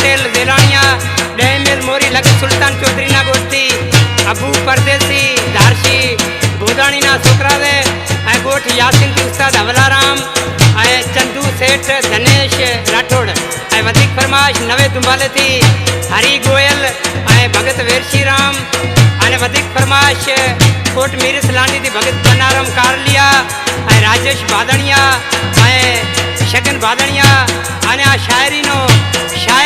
पटेल देलाणिया डेमेल मोरी लग सुल्तान चौधरी ना गोष्ठी अबू परदेसी धारशी भूदाणी ना छोकरा दे ऐं गोठ यासिन की उस्ताद हवलाराम ऐं चंदू सेठ धनेश राठौड़ ऐं वधीक फरमाइश नवे दुंबाले थी हरी गोयल ऐं भगत वेरशी राम अने वधीक फरमाइश कोट मीर सलानी थी भगत बनारम कारलिया ऐं राजेश बादणिया ऐं शगन बादणिया अने आ शायरी नो शायर